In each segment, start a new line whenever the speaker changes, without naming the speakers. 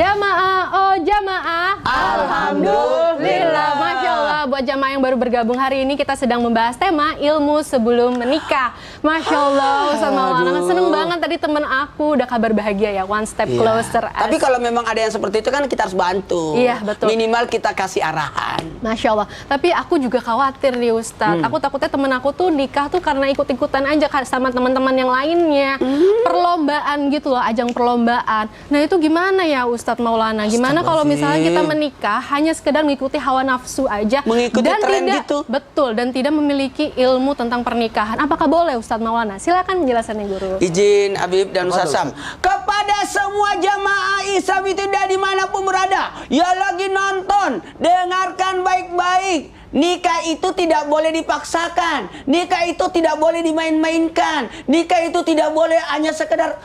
Jamaah, oh jamaah. Alhamdulillah. Masya Allah, buat jamaah yang baru bergabung hari ini kita sedang membahas tema ilmu sebelum menikah. Masya Allah, Ustaz Maulana, seneng banget tadi temen aku udah kabar bahagia ya, one step closer.
Tapi kalau memang ada yang seperti itu kan kita harus bantu.
Iya, betul.
Minimal kita kasih arahan.
Masya Allah. Tapi aku juga khawatir nih Ustadz. Aku takutnya temen aku tuh nikah tuh karena ikut-ikutan aja sama teman-teman yang lainnya. Perlombaan gitu loh, ajang perlombaan. Nah itu gimana ya Ustadz Maulana? Gimana kalau misalnya kita menikah hanya sekedar mengikuti hawa nafsu aja,
mengikuti
dan
tren
tidak,
gitu?
Betul, dan tidak memiliki ilmu tentang pernikahan. Apakah boleh Ustadz Maulana? Silakan menjelaskannya Guru.
Izin Habib dan Ustaz Sam. Kepada semua jamaah Islam itu dari manapun berada, ya lagi nonton, dengarkan baik-baik. Nikah itu tidak boleh dipaksakan. Nikah itu tidak boleh dimain-mainkan. Nikah itu tidak boleh hanya sekedar,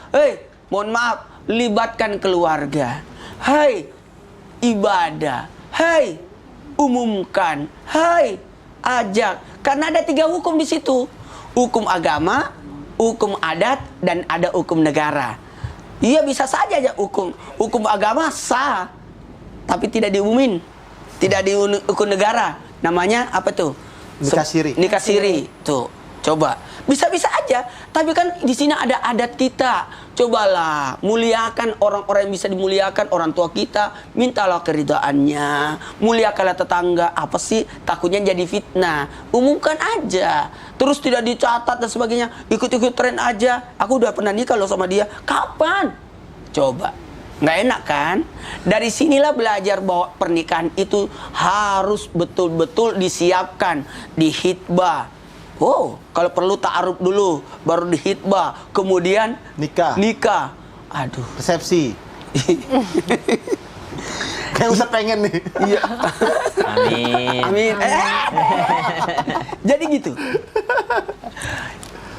mohon maaf, libatkan keluarga. Ibadah. Umumkan. Ajak. Karena ada 3 hukum di situ. Hukum agama, hukum adat, dan ada hukum negara. Iya bisa saja aja hukum agama sah, tapi tidak diumumin. Tidak di hukum negara. Namanya apa tuh?
Nikah siri.
Nikah siri. Tuh, coba. Bisa-bisa aja. Tapi kan di sini ada adat kita. Cobalah muliakan orang-orang yang bisa dimuliakan, orang tua kita. Mintalah keridaannya. Muliakanlah tetangga. Apa sih? Takutnya jadi fitnah. Umumkan aja. Terus tidak dicatat dan sebagainya. Ikut-ikut tren aja. Aku udah pernah nikah loh sama dia. Kapan? Coba. Nggak enak kan? Dari sinilah belajar bahwa pernikahan itu harus betul-betul disiapkan, dihitbah. Oh, kalau perlu ta'aruf dulu, baru dihitbah, kemudian nikah. Aduh,
resepsi. Kayak Ustaz pengen nih.
Iya.
Amin.
Jadi gitu.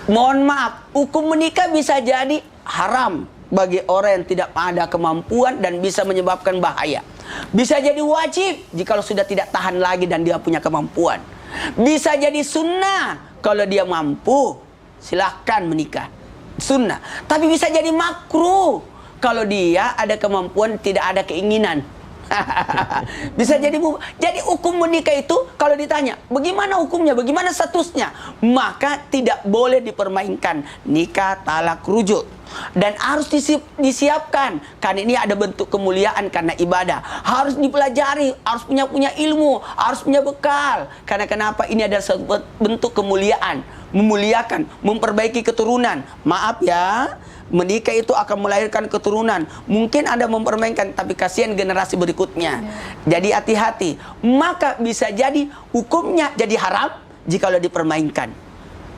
Mohon maaf, hukum menikah bisa jadi haram bagi orang yang tidak ada kemampuan dan bisa menyebabkan bahaya. Bisa jadi wajib jika sudah tidak tahan lagi dan dia punya kemampuan. Bisa jadi sunnah kalau dia mampu, silahkan menikah. Sunnah. Tapi bisa jadi makruh kalau dia ada kemampuan, tidak ada keinginan. Bisa jadi hukum menikah itu kalau ditanya bagaimana hukumnya, bagaimana statusnya, maka tidak boleh dipermainkan. Nikah talak rujuk. Dan harus disiapkan karena ini ada bentuk kemuliaan karena ibadah. Harus dipelajari, harus punya ilmu, harus punya bekal. Karena kenapa? Ini adalah bentuk kemuliaan, memuliakan, memperbaiki keturunan. Maaf ya, menikah itu akan melahirkan keturunan. Mungkin Anda mempermainkan, tapi kasihan generasi berikutnya. Jadi hati-hati. Maka bisa jadi hukumnya jadi haram jikalau dipermainkan.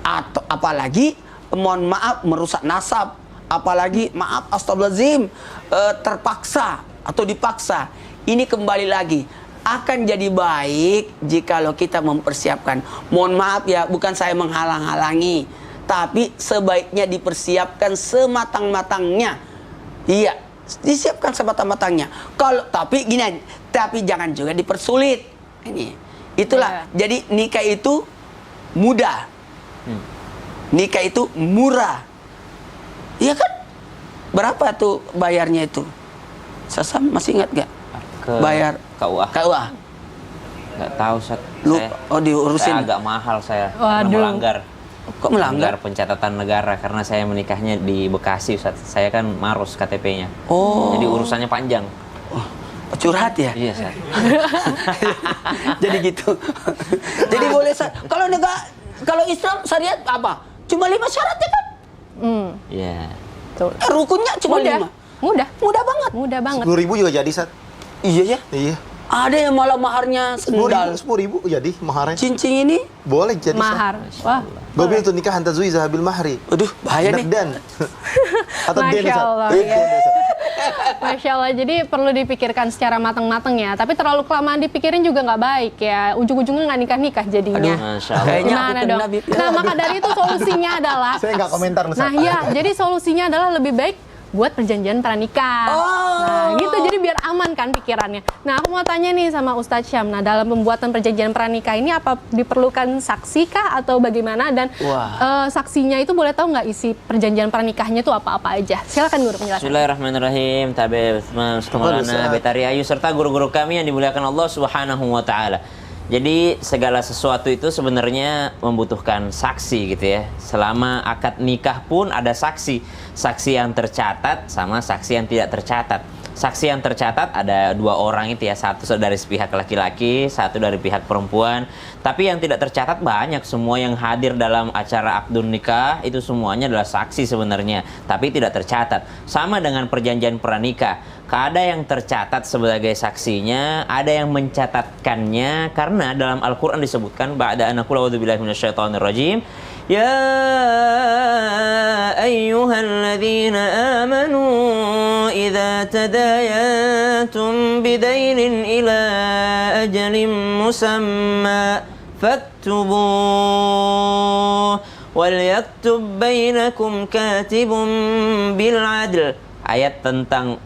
Atau apalagi, mohon maaf, merusak nasab. Apalagi, maaf, astagfirullahaladzim, terpaksa atau dipaksa. Ini kembali lagi. Akan jadi baik jikalau kita mempersiapkan. Mohon maaf ya, bukan saya menghalang-halangi. Tapi sebaiknya dipersiapkan sematang-matangnya. Iya, disiapkan sematang-matangnya. Tapi gini, tapi jangan juga dipersulit. Itulah. Jadi nikah itu mudah. Nikah itu murah. Iya kan? Berapa tuh bayarnya itu? Sasam masih ingat gak? Bayar KUA.
Nggak tahu, Ustaz.
Diurusin.
Saya agak mahal saya.
Waduh.
Melanggar.
Kok melanggar?
Pencatatan negara karena saya menikahnya di Bekasi, Ustaz. Saya kan Maros KTP-nya.
Oh.
Jadi urusannya panjang.
Curhat ya?
Iya, Ustaz.
Jadi gitu. Jadi boleh kalau Islam syariat apa? Cuma 5 syarat ya kan?
Iya.
Rukunnya cuma 5. Mudah banget.
10.000 juga jadi, Sat.
Iya ya?
Iya.
Ada yang malah maharnya sendal.
10.000 jadi maharnya.
Cincin ini
Boleh jadi,
mahar. Wah.
Gue bilang tuh nikah hantar Zui Zahabil Mahri.
Aduh, bahaya nih.
Dan. Atau Den,
Masya
Sat.
Allah. Masya Allah, jadi perlu dipikirkan secara matang-matang ya. Tapi terlalu kelamaan dipikirin juga nggak baik ya. Ujung-ujungnya nggak nikah-nikah jadinya.
Masya Allah.
Kayaknya aku
Gimana
kena
dong?
Bib.
Nah maka dari itu solusinya adalah.
Saya nggak komentar, Nusat.
Nah iya, jadi solusinya adalah lebih baik buat perjanjian pranikah. Nah gitu, jadi biar aman aman kan pikirannya. Nah, aku mau tanya nih sama Ustadz Syam. Nah, dalam pembuatan perjanjian pranikah ini apa diperlukan saksi kah atau bagaimana? Dan saksinya itu boleh tahu nggak isi perjanjian pranikahnya itu apa-apa aja? Silakan guru penjelasan.
Bismillahirrahmanirrahim. Tabe Maulana Betari Ayu serta guru-guru kami yang dimuliakan Allah Subhanahu wa taala. Jadi segala sesuatu itu sebenarnya membutuhkan saksi gitu ya. Selama akad nikah pun ada saksi. Saksi yang tercatat sama saksi yang tidak tercatat. Saksi yang tercatat ada 2 orang itu ya, satu dari pihak laki-laki, satu dari pihak perempuan. Tapi yang tidak tercatat banyak, semua yang hadir dalam acara akdun nikah itu semuanya adalah saksi sebenarnya, tapi tidak tercatat. Sama dengan perjanjian pranikah, ada yang tercatat sebagai saksinya, ada yang mencatatkannya, karena dalam Al-Quran disebutkan ba'da an aqula a'udzu billahi minasyaitonir rajim. Ya ayyuhalladzina amanu idza tadayantum bidainin ila ajalin musamma faktubuh wal yaktub bainakum katibun bil adl. Ayat tentang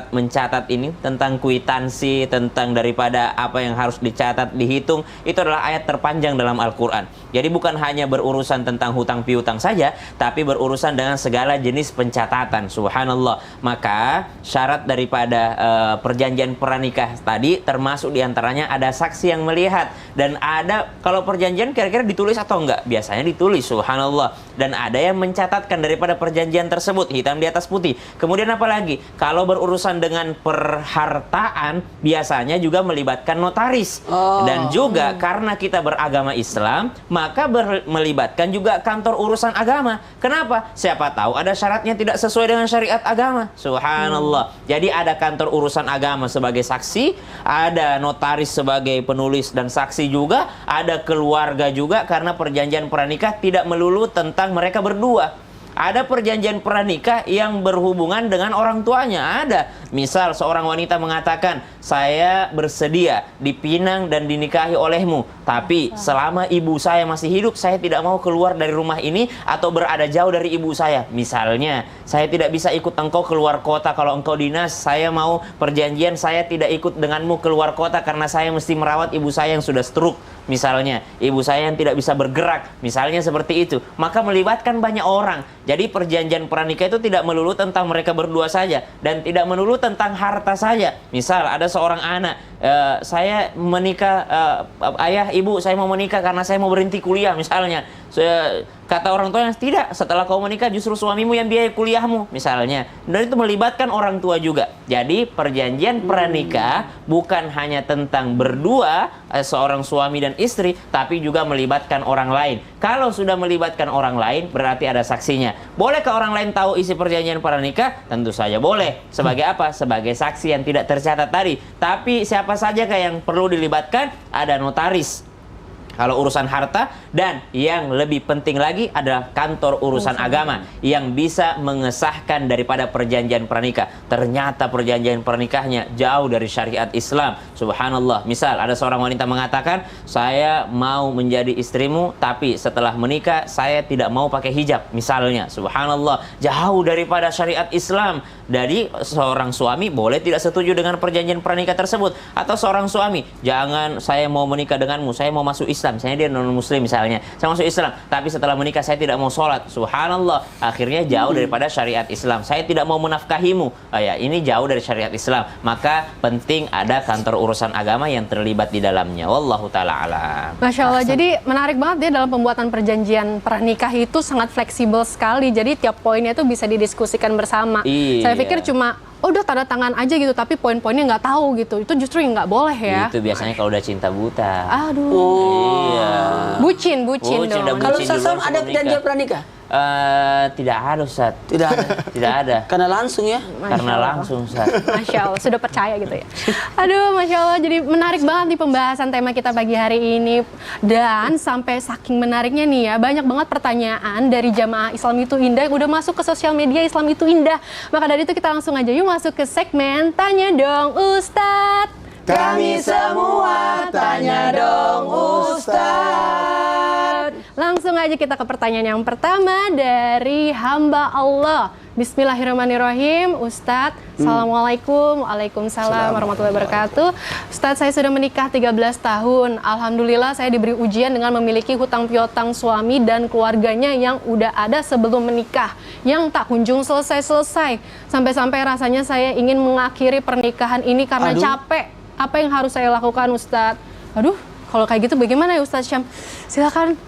mencatat ini, tentang kwitansi, tentang daripada apa yang harus dicatat, dihitung, itu adalah ayat terpanjang dalam Al-Quran. Jadi bukan hanya berurusan tentang hutang piutang saja, tapi berurusan dengan segala jenis pencatatan. Subhanallah. Maka syarat daripada perjanjian pranikah tadi termasuk diantaranya ada saksi yang melihat, dan ada, kalau perjanjian kira-kira ditulis atau enggak? Biasanya ditulis, subhanallah. Dan ada yang mencatatkan daripada perjanjian tersebut, hitam di atas putih. Kemudian apa lagi? Kalau berurusan dengan perhartaan, biasanya juga melibatkan notaris. Dan juga karena kita beragama Islam, maka melibatkan juga kantor urusan agama. Kenapa? Siapa tahu ada syaratnya tidak sesuai dengan syariat agama. Subhanallah. Jadi ada kantor urusan agama sebagai saksi, ada notaris sebagai penulis dan saksi juga, ada keluarga juga, karena perjanjian pranikah tidak melulu tentang mereka berdua. Ada perjanjian pranikah yang berhubungan dengan orang tuanya. Ada. Misal seorang wanita mengatakan, saya bersedia dipinang dan dinikahi olehmu, tapi selama ibu saya masih hidup, saya tidak mau keluar dari rumah ini atau berada jauh dari ibu saya. Misalnya, saya tidak bisa ikut engkau keluar kota kalau engkau dinas. Saya mau perjanjian, saya tidak ikut denganmu keluar kota karena saya mesti merawat ibu saya yang sudah stroke. Misalnya, ibu saya yang tidak bisa bergerak, misalnya seperti itu. Maka melibatkan banyak orang. Jadi perjanjian pranikah itu tidak melulu tentang mereka berdua saja, dan tidak melulu tentang harta saja. Misal ada seorang anak, saya menikah, ayah, ibu, saya mau menikah karena saya mau berhenti kuliah misalnya. Kata orang tua yang tidak, setelah kau menikah justru suamimu yang biaya kuliahmu misalnya. Dan itu melibatkan orang tua juga. Jadi perjanjian pranikah bukan hanya tentang berdua, seorang suami dan istri, tapi juga melibatkan orang lain. Kalau sudah melibatkan orang lain, berarti ada saksinya. Bolehkah orang lain tahu isi perjanjian pranikah? Tentu saja boleh. Sebagai apa? Sebagai saksi yang tidak tercatat tadi. Tapi siapa saja yang perlu dilibatkan? Ada notaris kalau urusan harta, dan yang lebih penting lagi adalah kantor urusan agama yang bisa mengesahkan daripada perjanjian pranikah. Ternyata perjanjian pranikahnya jauh dari syariat Islam. Subhanallah. Misal ada seorang wanita mengatakan, saya mau menjadi istrimu, tapi setelah menikah saya tidak mau pakai hijab misalnya. Subhanallah. Jauh daripada syariat Islam. Jadi seorang suami boleh tidak setuju dengan perjanjian pranikah tersebut. Atau seorang suami, jangan, saya mau menikah denganmu, saya mau masuk Islam, saya dia non muslim misalnya, saya masuk Islam, tapi setelah menikah saya tidak mau sholat. Subhanallah, akhirnya jauh daripada syariat Islam. Saya tidak mau menafkahimu, ya ini jauh dari syariat Islam. Maka penting ada kantor urusan agama yang terlibat di dalamnya. Wallahu ta'ala alam.
Masya Allah, jadi menarik banget ya dalam pembuatan perjanjian pranikah itu sangat fleksibel sekali. Jadi tiap poinnya itu bisa didiskusikan bersama.
Iya.
Saya pikir cuma udah tanda tangan aja gitu, tapi poin-poinnya nggak tahu gitu. Itu justru yang nggak boleh ya.
Itu biasanya kalau udah cinta buta.
Aduh.
Iya.
Bucin
Bucin,
dong.
udah
Kalau
bucin
Ustaz Sam
duluan
ada
sebelum
perjanjian
nikah.
pranikah?
Tidak ada, Ustaz.
Tidak ada.
Tidak ada.
Karena langsung ya.
Karena langsung, Ustaz.
Masya Allah, sudah percaya gitu ya. Aduh, Masya Allah, jadi menarik banget nih pembahasan tema kita pagi hari ini. Dan sampai saking menariknya nih ya, banyak banget pertanyaan dari jamaah Islam itu indah yang udah masuk ke sosial media Islam itu indah. Maka dari itu kita langsung aja yuk masuk ke segmen Tanya Dong Ustadz.
Kami semua tanya dong Ustaz.
Langsung aja kita ke pertanyaan yang pertama dari hamba Allah. Bismillahirrahmanirrahim. Ustadz, Assalamualaikum. Waalaikumsalam warahmatullahi wabarakatuh. Ustadz, saya sudah menikah 13 tahun. Alhamdulillah saya diberi ujian dengan memiliki hutang piutang suami dan keluarganya yang udah ada sebelum menikah, yang tak kunjung selesai-selesai. Sampai-sampai rasanya saya ingin mengakhiri pernikahan ini karena capek. Apa yang harus saya lakukan, Ustadz? Aduh, kalau kayak gitu bagaimana ya Ustadz Syam? Silakan.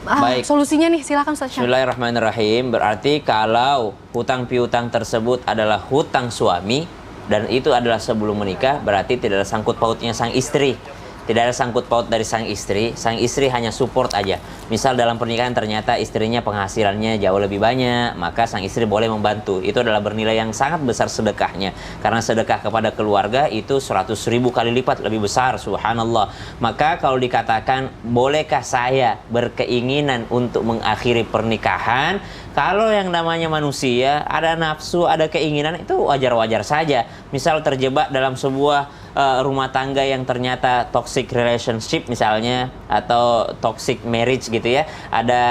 Baik.
Solusinya nih, silakan Ustadz Syam.
Bismillahirrahmanirrahim. Berarti kalau hutang piutang tersebut adalah hutang suami dan itu adalah sebelum menikah, berarti tidak ada sangkut pautnya sang istri. Tidak ada sangkut paut dari sang istri hanya support aja. Misal dalam pernikahan ternyata istrinya penghasilannya jauh lebih banyak, maka sang istri boleh membantu. Itu adalah bernilai yang sangat besar sedekahnya. Karena sedekah kepada keluarga itu 100.000 kali lipat lebih besar, subhanallah. Maka kalau dikatakan, bolehkah saya berkeinginan untuk mengakhiri pernikahan? Kalau yang namanya manusia, ada nafsu, ada keinginan, itu wajar-wajar saja. Misal terjebak dalam sebuah rumah tangga yang ternyata toxic relationship misalnya, atau toxic marriage gitu ya, ada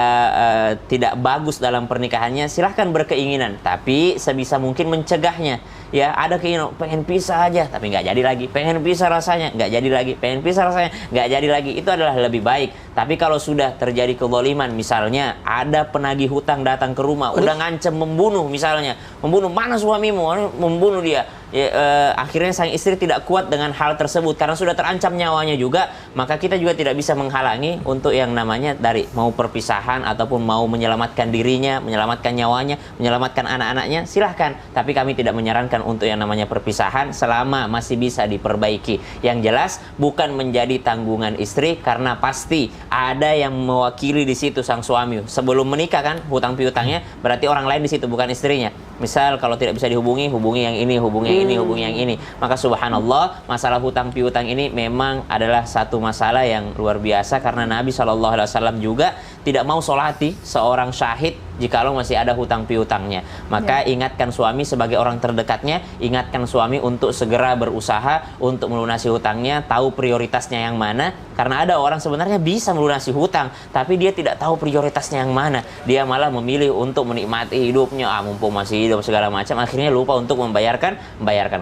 tidak bagus dalam pernikahannya, silahkan berkeinginan, tapi sebisa mungkin mencegahnya. Ya, ada keinginan pengen pisah aja tapi nggak jadi lagi, pengen pisah rasanya nggak jadi lagi, pengen pisah rasanya nggak jadi lagi, itu adalah lebih baik. Tapi kalau sudah terjadi kezaliman, misalnya ada penagih hutang datang ke rumah, udah ngancem membunuh, misalnya membunuh, mana suamimu, membunuh dia ya, akhirnya sang istri tidak kuat dengan hal tersebut karena sudah terancam nyawanya juga, maka kita juga tidak bisa menghalangi untuk yang namanya dari mau perpisahan ataupun mau menyelamatkan dirinya, menyelamatkan nyawanya, menyelamatkan anak-anaknya, silahkan. Tapi kami tidak menyarankan untuk yang namanya perpisahan selama masih bisa diperbaiki. Yang jelas bukan menjadi tanggungan istri, karena pasti ada yang mewakili di situ sang suami sebelum menikah kan, hutang piutangnya berarti orang lain di situ, bukan istrinya. Misal kalau tidak bisa dihubungi, hubungi yang ini, hubungi yang ini, hubungi yang ini. Maka subhanallah, masalah hutang piutang ini memang adalah satu masalah yang luar biasa, karena Nabi SAW juga tidak mau solati seorang syahid jikalau masih ada hutang piutangnya. Maka ingatkan suami sebagai orang terdekatnya, ingatkan suami untuk segera berusaha untuk melunasi hutangnya, tahu prioritasnya yang mana. Karena ada orang sebenarnya bisa melunasi hutang, tapi dia tidak tahu prioritasnya yang mana. Dia malah memilih untuk menikmati hidupnya, mumpung masih hidup segala macam, akhirnya lupa untuk membayarkan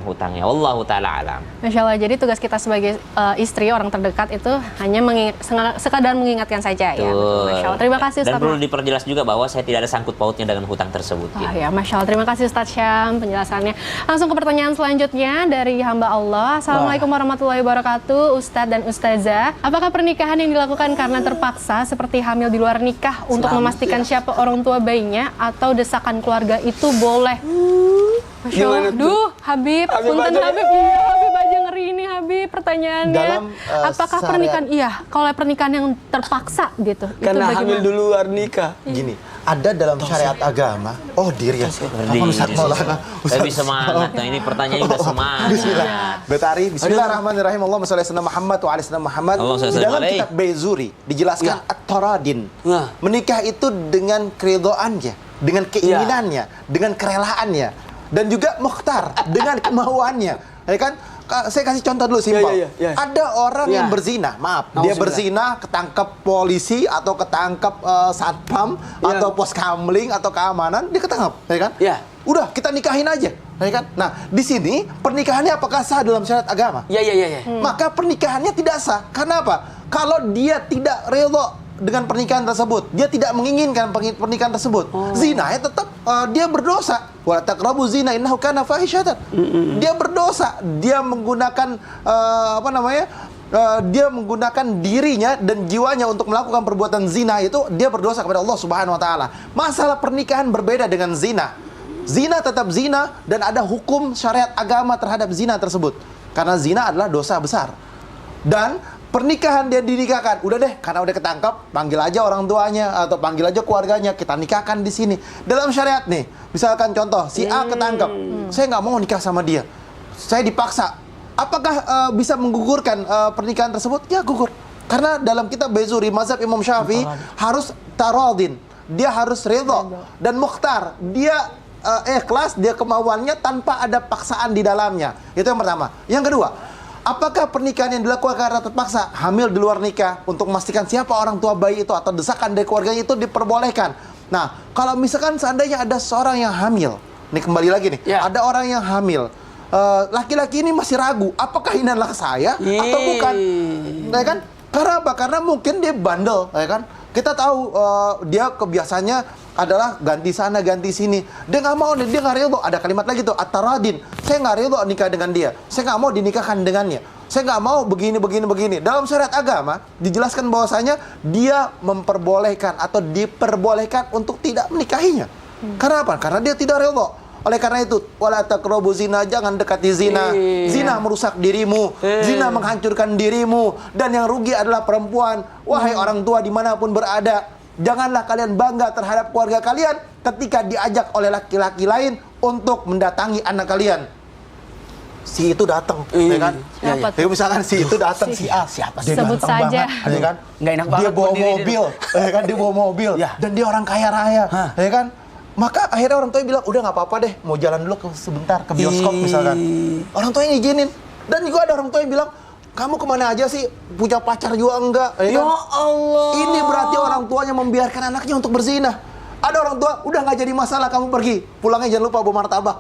hutangnya. Wallahu ta'ala alam.
Masya Allah, jadi tugas kita sebagai istri, orang terdekat itu hanya sekadar mengingatkan saja. Ya. Masya Allah, terima kasih Ustaz.
Dan perlu diperjelas juga bahwa saya tidak ada sangkut pautnya dengan hutang tersebut. Gitu.
Ya, Masya Allah, terima kasih Ustaz Syam penjelasannya. Langsung ke pertanyaan selanjutnya dari hamba Allah. Assalamualaikum warahmatullahi wabarakatuh, Ustadz dan Ustazah. Apakah pernikahan yang dilakukan karena terpaksa seperti hamil di luar nikah untuk memastikan siapa orang tua bayinya, atau desakan keluarga itu boleh? Masya Allah. Duh, Habib, punten Habib. Iya, Habib aja ngeri ini Habib pertanyaannya.
Dalam,
apakah pernikahan, kalau pernikahan yang terpaksa gitu,
Karena
itu
hamil di luar nikah.
Gini, ada dalam syariat agama. Oh, diri ya. Ustaz Maulana.
Lebih semangat. Nah, ini pertanyaannya udah semangat.
Bismillah. Betari, bismillahirrahmanirrahim. Allahumma sholli ala Muhammad wa ala Muhammad. Di dalam kitab Baizuri dijelaskan at-taradin. Menikah itu dengan keridhaannya, dengan keinginannya, dengan kerelaannya, dan juga mukhtar dengan kemauannya. Ya kan? Saya kasih contoh dulu simpel. Ada orang yang berzina, dia berzina, ketangkep polisi atau ketangkep satpam atau pos kamling atau keamanan, dia ketangkep, ya kan? Udah, kita nikahin aja, ya kan? Nah, di sini pernikahannya apakah sah dalam syariat agama? Maka pernikahannya tidak sah. Karena apa? Kalau dia tidak redha dengan pernikahan tersebut, dia tidak menginginkan pernikahan tersebut, zina ya tetap dia berdosa. Wa taqrabu zina innahu kana fahishatan. Dia berdosa, dia menggunakan dia menggunakan dirinya dan jiwanya untuk melakukan perbuatan zina, itu dia berdosa kepada Allah Subhanahu wa taala. Masalah pernikahan berbeda dengan zina. Zina tetap zina dan ada hukum syariat agama terhadap zina tersebut. Karena zina adalah dosa besar. Dan pernikahan dia dinikahkan, udah deh, karena udah ketangkap, panggil aja orang tuanya atau panggil aja keluarganya, kita nikahkan di sini. Dalam syariat nih, misalkan contoh, si A ketangkap, saya nggak mau nikah sama dia, saya dipaksa. Apakah bisa menggugurkan pernikahan tersebut? Ya, gugur. Karena dalam kitab Baizuri, mazhab Imam Syafi'i harus taradin, dia harus ridha dan mukhtar, dia ikhlas, dia kemauannya tanpa ada paksaan di dalamnya. Itu yang pertama. Yang kedua, apakah pernikahan yang dilakukan karena terpaksa, hamil di luar nikah, untuk memastikan siapa orang tua bayi itu atau desakan dari keluarganya itu diperbolehkan? Nah, kalau misalkan seandainya ada seorang yang hamil, Nih kembali lagi nih.
Ya.
Ada orang yang hamil. Laki-laki ini masih ragu, apakah ini adalah saya atau bukan? Ya kan? Karena apa? Karena mungkin dia bandel, ya kan? Kita tahu dia kebiasaannya adalah ganti sana, ganti sini. Dia nggak mau nih, dia nggak ridho. Ada kalimat lagi tuh, at-taradin. Saya nggak ridho nikah dengan dia. Saya nggak mau dinikahkan dengannya. Saya nggak mau begini. Dalam syariat agama dijelaskan bahwasanya dia memperbolehkan atau diperbolehkan untuk tidak menikahinya. Karena apa? Karena dia tidak ridho. Oleh karena itu, wala taqrabu zina, jangan dekati zina. Zina merusak dirimu, zina menghancurkan dirimu, dan yang rugi adalah perempuan. Wahai orang tua dimanapun berada, janganlah kalian bangga terhadap keluarga kalian ketika diajak oleh laki-laki lain untuk mendatangi anak kalian. Si itu datang, ya kan?
Siapa tuh?
Ya, misalkan si itu datang, si A, siapa dia
Sebut
ganteng
saja.
banget, ya kan?
Nggak enak
Dia
banget
bawa
berdiri
mobil, ya kan? Dia bawa mobil,
Ya.
dan dia orang kaya raya, ya kan? Maka akhirnya orang tuanya bilang, udah nggak apa-apa deh, mau jalan dulu sebentar ke bioskop misalkan. Orang tuanya ngizinin. Dan juga ada orang tua yang bilang, kamu kemana aja sih? Punya pacar juga enggak?
Ya
kan?
Allah.
Ini berarti orang tuanya membiarkan anaknya untuk berzina. Ada orang tua, udah nggak jadi masalah kamu pergi. Pulangnya jangan lupa bawa martabak.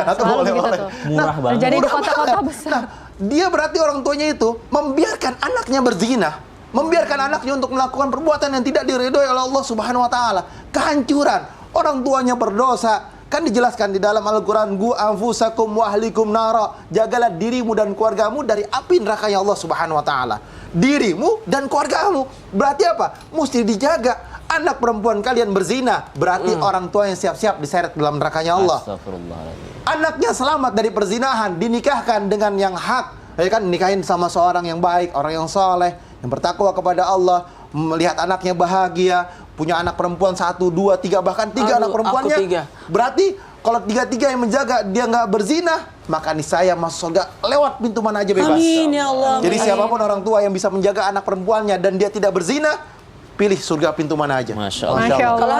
Atau
selalu
oleh-oleh.
begitu tuh.
Murah banget.
Terjadi di
murah
kota-kota
banget.
besar.
Nah, dia berarti orang tuanya itu membiarkan anaknya berzina. Membiarkan anaknya untuk melakukan perbuatan yang tidak diridhoi oleh Allah Subhanahu wa taala. Kehancuran. Orang tuanya berdosa. Kan dijelaskan di dalam Al-Quran, Gu anfusakum wa ahlikum nara. Jagalah dirimu dan keluargamu dari api nerakanya Allah Subhanahu wa taala. Dirimu dan keluargamu. Berarti apa? Mesti dijaga. Anak perempuan kalian berzina, berarti orang tua yang siap-siap diseret dalam nerakanya Allah.
Astagfirullahaladzim.
Anaknya selamat dari perzinahan, dinikahkan dengan yang hak, ya kan, nikahin sama seorang yang baik, orang yang soleh, yang bertakwa kepada Allah, melihat anaknya bahagia, punya anak perempuan 1, 2, 3, bahkan 3 anak perempuannya.
aku 3.
Berarti kalau 3-3 yang menjaga dia nggak berzina, maka niscaya masuk surga lewat pintu mana aja bebas.
Amin ya Allah.
Jadi siapapun orang tua yang bisa menjaga anak perempuannya dan dia tidak berzina, pilih surga pintu mana aja.
Masya Allah.
Masya Allah.
Kalau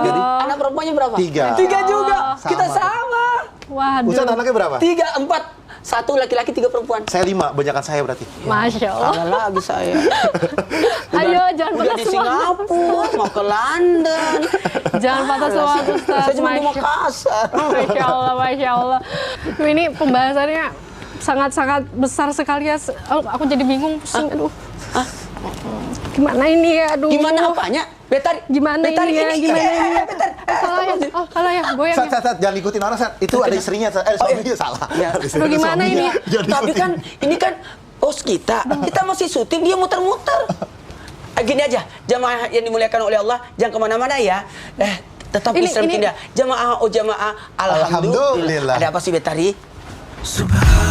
anak perempuannya berapa?
3.
3 juga.
Sama.
Kita sama.
Waduh.
Ustaz anaknya berapa?
3, 4. 1 laki-laki, 3 perempuan.
Saya 5, banyakan saya berarti.
Masya Allah.
Ada lagi saya.
Ayo, jangan
Udah
patah
di
semangat.
Singapura, mau ke London.
Jangan patah semangat, Ustaz.
Saya cuma di
Masya
Makassar.
Masya Allah, Masya Allah. Ini pembahasannya sangat-sangat besar sekali ya. Aku jadi bingung, pusing. Aduh. Gimana ini ya? Aduh.
Gimana apanya? Betari.
Gimana
Betari
ini ya? Gimana ini ya?
Betari.
Salah ya? Oh, salah ya? Goyang
Sat,
ya?
sat, sat, jangan ikutin orang, Sat. Itu ada istrinya, Sat. Suaminya salah.
Ya.
Ada istrinya,
Aduh, gimana
suaminya.
ini?
Jangan
Tapi
ikutin.
kan ini kan host kita. Kita masih syuting, dia muter-muter. Gini aja, jamaah yang dimuliakan oleh Allah, jangan kemana-mana ya. Tetap
Ini-
Islam
ini-
tidak. Jamaah, oh jamaah. Alhamdulillah.
Alhamdulillah.
Ada apa sih Betari?
Subhanallah.